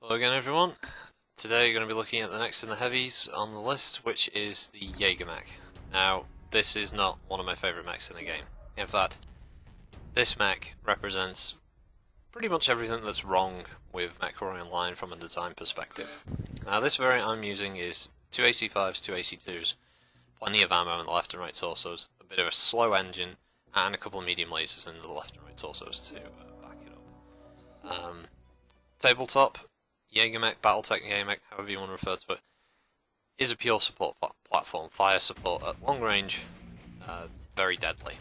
Hello again everyone. Today we're going to be looking at the next in the heavies on the list, which is the Jagermech. Now, this is not one of my favourite mechs in the game. In fact, this mech represents pretty much everything that's wrong with Mechwarrior Online from a design perspective. Now, this variant I'm using is 2 AC5s, 2 AC2s, plenty of ammo in the left and right torsos, a bit of a slow engine, and a couple of medium lasers in the left and right torsos to back it up. Tabletop Jagermech, Battletech Jagermech, however you want to refer to it, is a pure support platform. Fire support at long range, very deadly.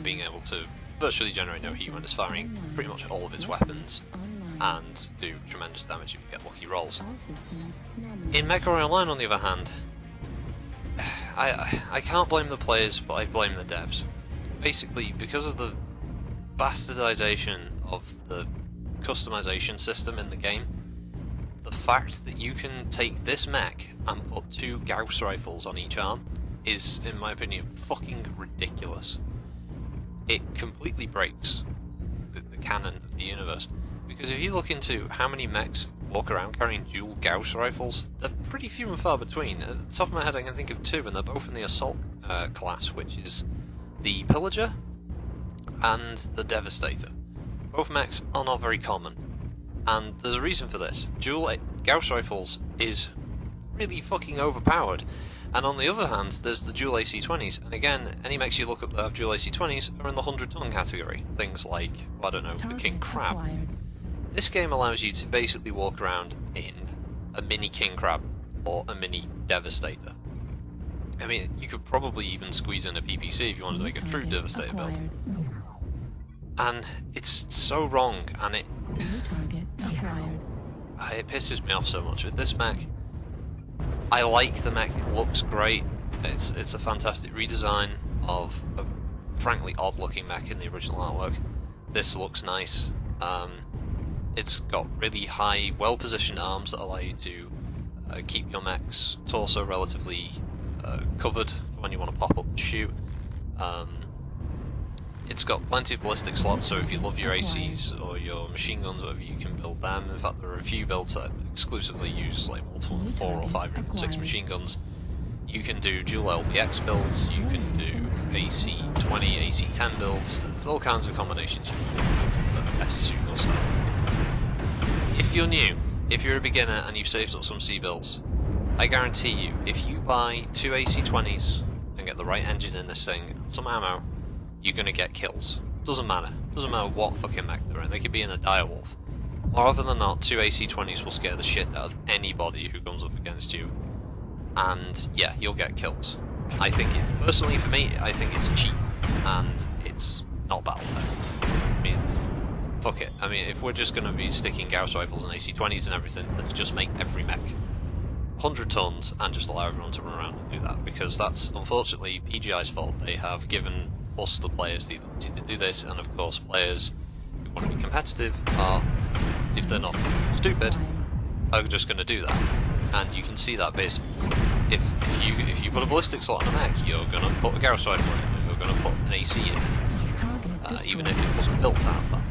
Being able to virtually generate no heat when it's firing pretty much all of its weapons, and do tremendous damage if you get lucky rolls. In Mechwarrior Online, on the other hand, I can't blame the players, but I blame the devs. Basically, because of the bastardization of the customization system in the game, the fact that you can take this mech and put 2 Gauss rifles on each arm is, in my opinion, fucking ridiculous. It completely breaks the canon of the universe, because if you look into how many mechs walk around carrying dual Gauss rifles, they're pretty few and far between. At the top of my head I can think of 2, and they're both in the assault class, which is the Pillager and the Devastator. Both mechs are not very common, and there's a reason for this. Dual Gauss rifles is really fucking overpowered, and on the other hand, there's the dual AC-20s, and again, any mechs you look up that have dual AC-20s are in the 100-ton category. Things like, well, I don't know, the King Crab. This game allows you to basically walk around in a mini King Crab or a mini Devastator. I mean, you could probably even squeeze in a PPC if you wanted to make a true Devastator build. And it's so wrong, and it pisses me off so much. With this mech, I like the mech, it looks great, it's a fantastic redesign of a frankly odd looking mech in the original artwork. This looks nice. It's got really high, well positioned arms that allow you to keep your mech's torso relatively covered for when you want to pop up and shoot. It's got plenty of ballistic slots, so if you love your ACs or your machine guns, whatever, you can build them. In fact, there are a few builds that exclusively use like multiple 4 or 5 or even 6 machine guns. You can do dual LBX builds, you can do AC-20, AC-10 builds. There's all kinds of combinations you can do with the best suit or stuff. If you're new, if you're a beginner and you've saved up some C builds, I guarantee you, if you buy 2 AC-20s and get the right engine in this thing, and some ammo, you're gonna get kills. Doesn't matter what fucking mech they're in. They could be in a direwolf. More often than not, 2 AC-20s will scare the shit out of anybody who comes up against you. And yeah, you'll get kills. Personally for me, I think it's cheap, and it's not Battletech. I mean, fuck it. I mean, if we're just gonna be sticking Gauss rifles and AC-20s and everything, let's just make every mech 100 tons and just allow everyone to run around and do that, because that's unfortunately PGI's fault. They have given us, the players, the ability to do this, and of course players who want to be competitive are, if they're not stupid, are just going to do that. And you can see that basically. If you put a ballistic slot on a mech, you're going to put a Gauss rifle in it, you're going to put an AC in it, even if it wasn't built to have that.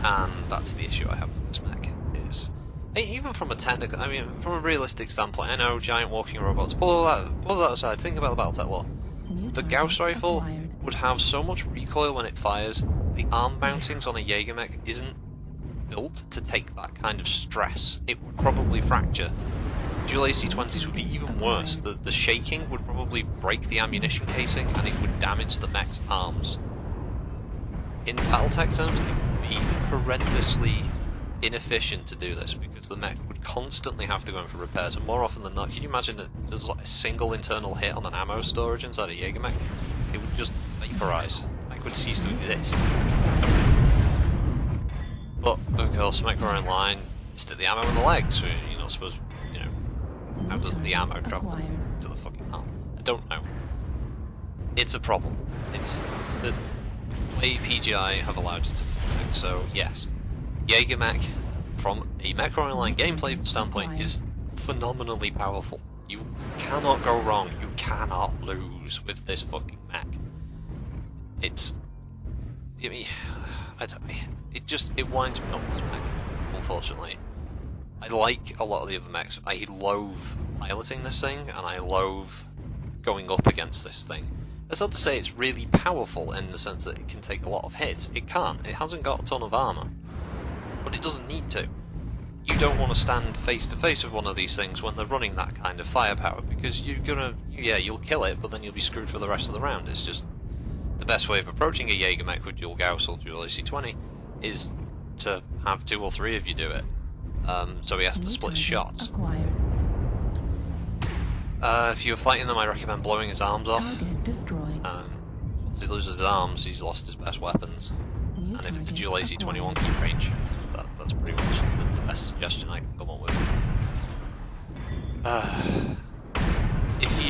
And that's the issue I have with this mech, is even from a technical, I mean, from a realistic standpoint, I know giant walking robots, pull all that aside, think about the Battletech lore. The Gauss rifle would have so much recoil when it fires. The arm mountings on a Jagermech isn't built to take that kind of stress. It would probably fracture. Dual AC-20s would be even worse. The shaking would probably break the ammunition casing, and it would damage the mech's arms. In Battletech terms, it would be horrendously inefficient to do this, because the mech would constantly have to go in for repairs, and more often than not, can you imagine that there's like a single internal hit on an ammo storage inside a Jagermech? It would just vaporize. The mech would cease to exist. But of course, Mechwarrior Online, stick the ammo in the legs, so you're not supposed, how does the ammo travel to the fucking arm? I don't know. It's a problem. It's the way PGI have allowed it to work. So yes, Jagermech, from a Mechwarrior Online gameplay standpoint, is phenomenally powerful. You cannot go wrong. You cannot lose with this fucking mech. It's, I mean, it winds me up this mech. unfortunately. I like a lot of the other mechs. I loathe piloting this thing, and I loathe going up against this thing. That's not to say it's really powerful in the sense that it can take a lot of hits. It can't. It hasn't got a ton of armour. But it doesn't need to. You don't want to stand face to face with one of these things when they're running that kind of firepower, because you'll kill it, but then you'll be screwed for the rest of the round. It's just the best way of approaching a Jagermech with dual Gauss or dual AC-20 is to have 2 or 3 of you do it. So he has to split shots. If you're fighting them, I recommend blowing his arms off. Once he loses his arms, he's lost his best weapons. And if it's a dual AC-21 keep range, that's pretty much the best suggestion I can come up with. If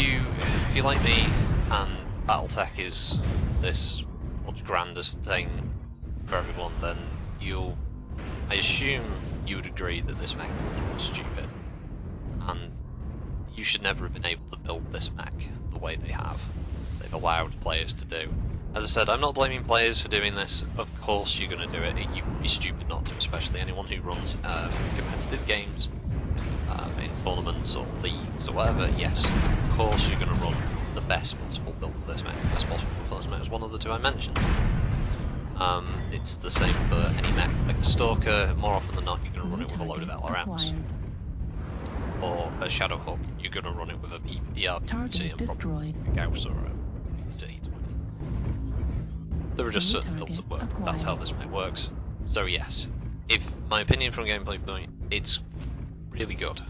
you like me, and BattleTech is this much grander thing for everyone, then I assume you would agree that this mech was stupid, and you should never have been able to build this mech the way they have. They've allowed players to do. As I said, I'm not blaming players for doing this. Of course you're going to do it. You'd be stupid not to, especially anyone who runs competitive games in tournaments or leagues or whatever. Yes, of course you're going to run the best possible build for this mech. The best possible build for this mech is one of the two I mentioned. It's the same for any mech. Like a Stalker, more often than not, you're going to run it with a load of LRMs. Or a Shadowhawk, you're going to run it with a PPC and probably a Gauss or a PC. There are just certain builds that work. That's how this mech works. So yes, if my opinion from a gameplay point, it's really good.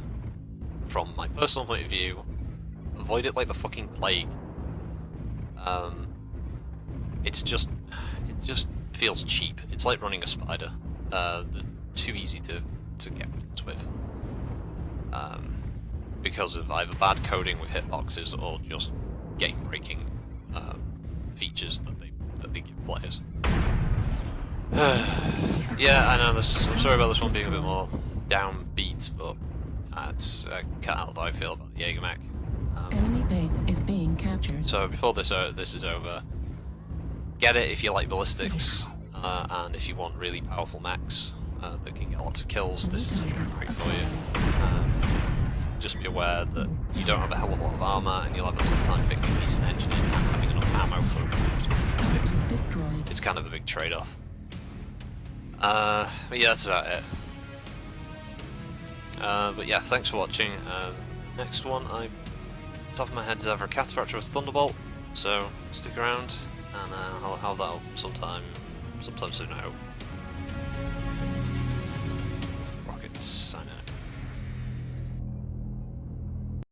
From my personal point of view, avoid it like the fucking plague. It just feels cheap. It's like running a spider. They're too easy to get wins with. Because of either bad coding with hitboxes or just game-breaking features that they give players. Yeah, I know this. I'm sorry about this one being a bit more downbeat, but it's kind of how I feel about the Jagermech. Enemy base is being captured. So before this is over, get it if you like ballistics, and if you want really powerful mechs that can get lots of kills. This is great for you. Just be aware that you don't have a hell of a lot of armour, and you'll have a tough time fitting a decent engine in and having enough ammo for ballistics. It's kind of a big trade-off. But yeah, that's about it. But yeah, thanks for watching. Next one, top of my head is either a Cataphractor or Thunderbolt, so stick around, and I'll have that up sometime soon, I hope.